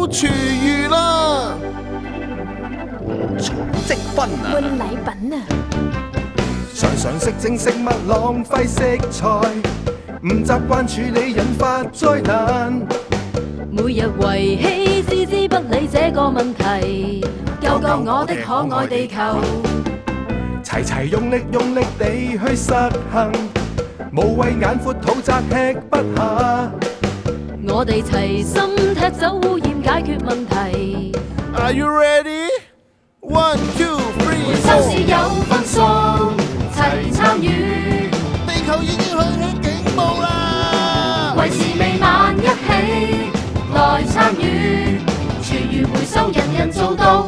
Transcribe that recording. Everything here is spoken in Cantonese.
廚餘啦！儲積分啊！換禮品啊！常常食剩食物浪費食材，唔習慣處理引發災難。每日遺棄置之不理這個問題，救救我的可愛地球！齊齊用力用力地去實行，無謂眼闊肚窄吃不下。我哋齊心踢走污染，解決問題。 Are you ready? 1, 2, 3, 回收是有分數，齊參與，地球已經響起警報啦！為時未晚，一起來參與，廚餘回收人人做到。